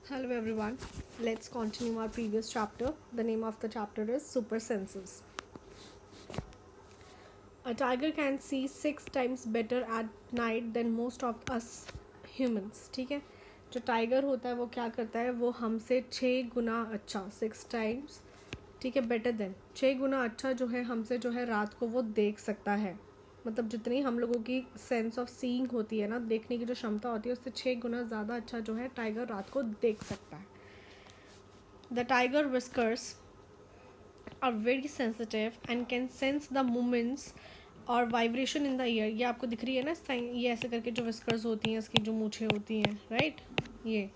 Hello everyone. Let's continue our previous chapter. The name of the chapter is Super Senses. A tiger can see 6 times better at night than most of us humans. ठीक है, जो tiger होता है वो क्या करता है, वो हमसे 6 गुना अच्छा 6 times, ठीक है, बेटर देन 6 गुना अच्छा जो है हमसे जो है रात को वो देख सकता है. मतलब जितनी हम लोगों की सेंस ऑफ सीइंग होती है ना, देखने की जो क्षमता होती है, उससे 6 गुना ज़्यादा अच्छा जो है टाइगर रात को देख सकता है. The tiger whiskers are very sensitive and can sense the movements और वाइब्रेशन इन द ईयर. ये आपको दिख रही है ना, ये ऐसे करके जो विस्कर्स होती हैं, इसकी जो मूछें होती हैं, राइट, ये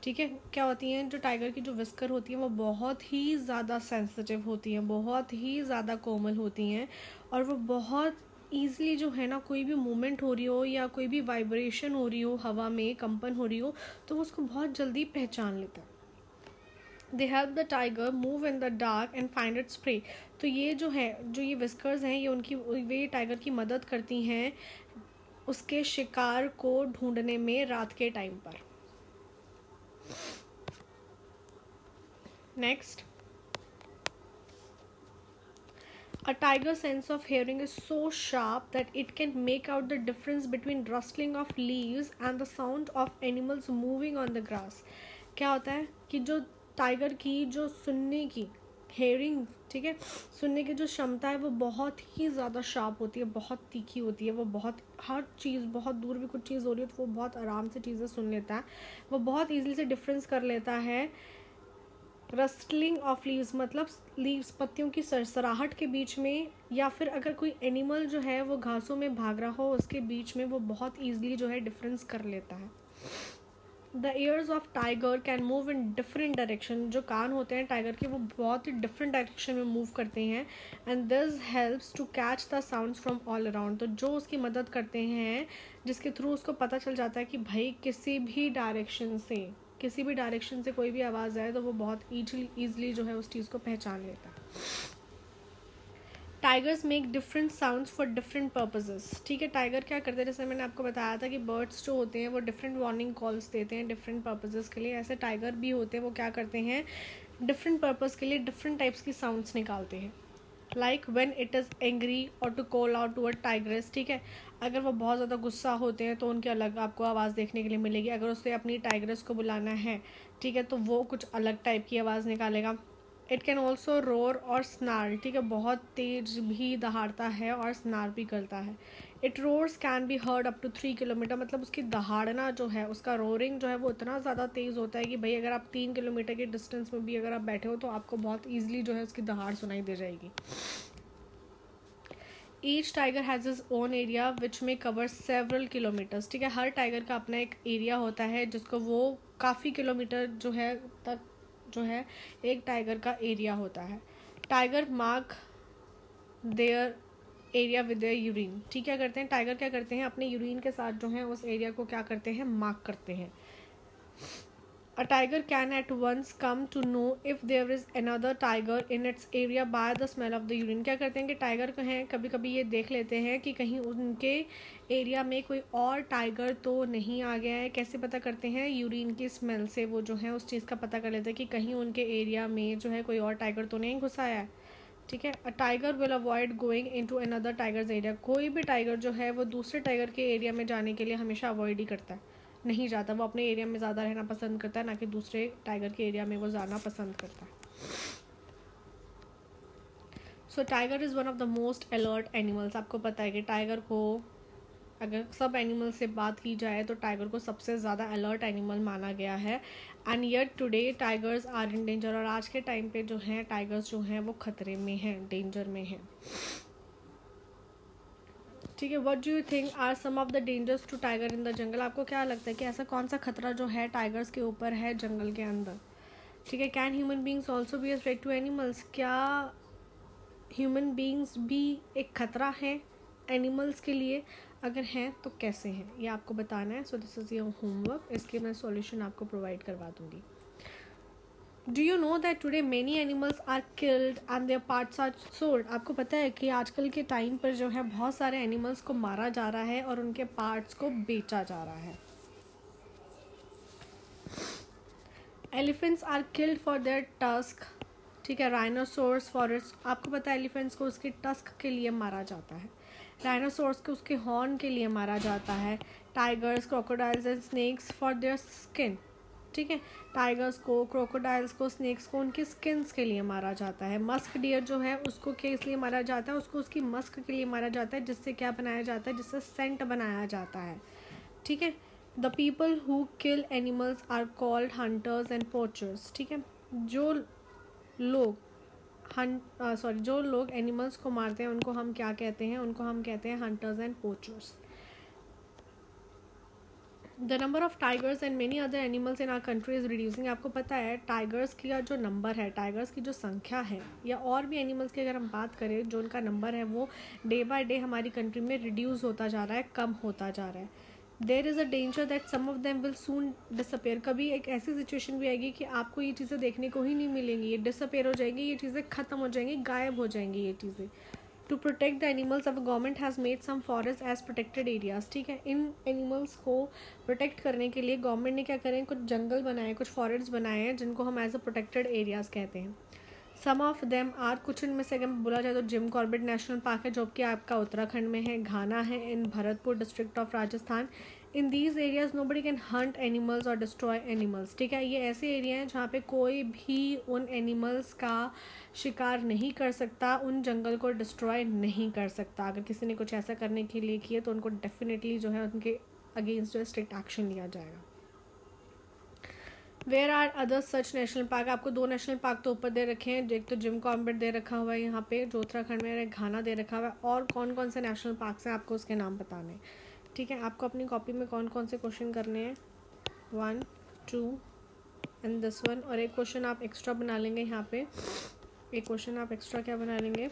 ठीक है. क्या होती हैं, जो टाइगर की जो विस्कर होती हैं वो बहुत ही ज़्यादा सेंसिटिव होती हैं, बहुत ही ज़्यादा कोमल होती हैं, और वो बहुत ईज़िली जो है ना, कोई भी मूवमेंट हो रही हो या कोई भी वाइब्रेशन हो रही हो, हवा में कंपन हो रही हो, तो वो उसको बहुत जल्दी पहचान लेता है. They help the tiger move in the dark and find its prey. तो ये जो है, जो ये विस्कर्स हैं, ये वे टाइगर की मदद करती हैं उसके शिकार को ढूंढने में रात के टाइम पर. Next, A tiger's sense of hearing is so sharp that it can make out the difference between rustling of leaves and the sound of animals moving on the grass. क्या होता है कि जो टाइगर की जो सुनने की हेयरिंग, ठीक है, सुनने की जो क्षमता है वो बहुत ही ज़्यादा शार्प होती है, बहुत तीखी होती है. वो बहुत हर चीज़, बहुत दूर भी कुछ चीज़ हो रही है तो वो बहुत आराम से चीज़ें सुन लेता है. वो बहुत ईजिली से डिफरेंस कर लेता है रस्टलिंग ऑफ लीव्स, मतलब लीव्स, पत्तियों की सरसराहट के बीच में, या फिर अगर कोई एनिमल जो है वो घासों में भाग रहा हो उसके बीच में, वो बहुत ईजिली जो है डिफरेंस कर लेता है. The ears of tiger can move in different direction. जो कान होते हैं टाइगर के वो बहुत ही डिफरेंट डायरेक्शन में मूव करते हैं. And this helps to catch the sounds from all around. तो जो उसकी मदद करते हैं, जिसके थ्रू उसको पता चल जाता है कि भाई किसी भी डायरेक्शन से कोई भी आवाज़ आए तो वो बहुत ईजिली जो है उस चीज़ को पहचान लेता है. Tigers make different sounds for different purposes. ठीक है, टाइगर क्या करते हैं, जैसे मैंने आपको बताया था कि बर्ड्स जो होते हैं वो डिफरेंट वार्निंग कॉल्स देते हैं डिफरेंट पर्पजेस के लिए. ऐसे टाइगर भी होते हैं, वो क्या करते हैं, डिफरेंट पर्पज़ के लिए डिफरेंट टाइप्स की साउंड्स निकालते हैं. Like when it is angry और to call out to a tigress. ठीक है, अगर वो बहुत ज़्यादा गुस्सा होते हैं तो उनकी अलग आपको आवाज़ देखने के लिए मिलेगी. अगर उसे अपनी टाइग्रेस को बुलाना है, ठीक है, तो वो कुछ अलग टाइप की आवाज़ निकालेगा. इट कैन ऑल्सो रोर और स्नार. ठीक है, बहुत तेज भी दहाड़ता है और स्नार भी करता है. It roars can be heard up to 3 kilometre. मतलब उसकी दहाड़ना जो है, उसका रोरिंग जो है वो इतना ज़्यादा तेज़ होता है कि भाई अगर आप 3 किलोमीटर की डिस्टेंस में भी अगर आप बैठे हो तो आपको बहुत ईजिली जो है उसकी दहाड़ सुनाई दे जाएगी. Each tiger has is own area which में कवर सेवरल किलोमीटर्स. ठीक है, हर टाइगर का अपना एक एरिया होता है जिसको वो काफ़ी किलोमीटर जो है तक जो है एक टाइगर का एरिया होता है. Tiger mark their area with their urine. ठीक, क्या करते हैं टाइगर, क्या करते हैं, अपने यूरिन के साथ जो है उस एरिया को क्या करते हैं, मार्क करते हैं. A tiger can at once come to know if there is another tiger in its area by the smell of the urine. क्या करते हैं कि टाइगर को हैं कभी कभी ये देख लेते हैं कि कहीं उनके एरिया में कोई और टाइगर तो नहीं आ गया है. कैसे पता करते हैं, यूरिन की स्मेल से वो जो है उस चीज़ का पता कर लेते हैं कि कहीं उनके एरिया में जो है कोई और टाइगर तो नहीं घुसा है. ठीक है, a tiger will avoid going into another tigers area. कोई भी टाइगर जो है वो दूसरे टाइगर के एरिया में जाने के लिए हमेशा अवॉइड ही करता है, नहीं जाता. वो अपने एरिया में ज़्यादा रहना पसंद करता है, ना कि दूसरे टाइगर के एरिया में वो जाना पसंद करता है. So tiger is one of the most alert animals. आपको पता है कि टाइगर को, अगर सब एनिमल से बात की जाए तो टाइगर को सबसे ज़्यादा अलर्ट एनिमल माना गया है. And yet today tigers are in danger. और आज के टाइम पे जो हैं टाइगर्स जो हैं वो खतरे में हैं, डेंजर में हैं. ठीक है, what do you think are some of the dangers to tiger in the jungle. आपको क्या लगता है कि ऐसा कौन सा खतरा जो है टाइगर्स के ऊपर है जंगल के अंदर. ठीक है, can human beings also be a threat to animals. क्या ह्यूमन बींग्स भी एक खतरा है एनिमल्स के लिए, अगर हैं तो कैसे हैं, ये आपको बताना है. So this is your homework. इसके मैं सॉल्यूशन आपको प्रोवाइड करवा दूँगी. Do you know that today many animals are killed and their parts are sold. आपको पता है कि आजकल के टाइम पर जो है बहुत सारे एनिमल्स को मारा जा रहा है और उनके पार्ट्स को बेचा जा रहा है. Elephants are killed for their tusk, ठीक है। राइनोसोर्स फॉरेस्ट, आपको पता है एलिफेंट्स को उसके टस्क के लिए मारा जाता है, राइनोसोर्स को उसके हॉर्न के लिए मारा जाता है, tigers crocodiles and snacks for their skin, ठीक है। टाइगर्स को, क्रोकोडाइल्स को, स्नेक्स को उनकी स्किन्स के लिए मारा जाता है। मस्क डियर जो है उसको किस लिए मारा जाता है, उसको उसकी मस्क के लिए मारा जाता है, जिससे क्या बनाया जाता है, जिससे सेंट बनाया जाता है, ठीक है। The people who kill animals are called hunters and poachers, ठीक है। जो लोग जो लोग एनिमल्स को मारते हैं उनको हम क्या कहते हैं, उनको हम कहते हैं hunters and poachers. The number of tigers and many other animals in our country is reducing. आपको पता है टाइगर्स की जो नंबर है, टाइगर्स की जो संख्या है, या और भी एनिमल्स की अगर हम बात करें जो उनका नंबर है, वो डे बाय डे हमारी कंट्री में रिड्यूस होता जा रहा है, कम होता जा रहा है। There is a danger that some of them will soon disappear. कभी एक ऐसी सिचुएशन भी आएगी कि आपको ये चीज़ें देखने को ही नहीं मिलेंगी, ये डिसअपेयर हो जाएंगी, ये चीज़ें ख़त्म हो जाएंगी, गायब हो जाएंगी ये चीज़ें। टू प्रोटेक्ट द एनिमल्स अब government has made some forest as protected areas, ठीक है। इन एनिमल्स को प्रोटेक्ट करने के लिए गवर्नमेंट ने क्या करें, कुछ जंगल बनाए, कुछ फॉरेस्ट बनाए हैं, जिनको हम एज अ प्रोटेक्टेड एरियाज कहते हैं। सम ऑफ देम आर, कुछ इनमें से अगर बोला जाए तो जिम कॉर्बेट नेशनल पार्क है जो कि आपका उत्तराखंड में है, घाना है in Bharatpur district of Rajasthan. In these areas nobody can hunt animals और डिस्ट्रॉय एनिमल्स, ठीक है। ये ऐसे एरिया हैं जहाँ पे कोई भी उन एनिमल्स का शिकार नहीं कर सकता, उन जंगल को डिस्ट्रॉय नहीं कर सकता। अगर किसी ने कुछ ऐसा करने के लिए किया तो उनको डेफिनेटली जो है उनके अगेंस्ट जो है स्ट्रिक्ट एक्शन लिया जाएगा। Where are other such national park, आपको 2 नेशनल पार्क तो ऊपर दे रखे हैं, एक तो जिम कॉर्बेट दे रखा हुआ है यहाँ पे जो उत्तराखंड में, घाना दे रखा हुआ है, और कौन कौन से नेशनल पार्क हैं आपको उसके नाम बताने, ठीक है। आपको अपनी कॉपी में कौन कौन से क्वेश्चन करने हैं, 1 2 एंड दिस वन, और एक क्वेश्चन आप एक्स्ट्रा बना लेंगे यहाँ पे, एक क्वेश्चन आप एक्स्ट्रा क्या बना लेंगे,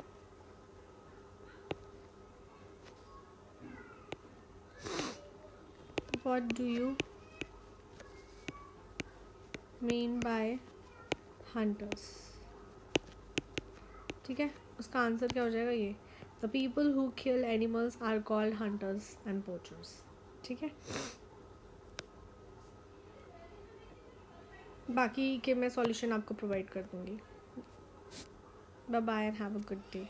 what do you mean by hunters, ठीक है। उसका आंसर क्या हो जाएगा, ये the people who kill animals are called hunters and poachers, ठीक है। बाकी के मैं सॉल्यूशन आपको प्रोवाइड कर दूंगी। Bye bye and have a good day.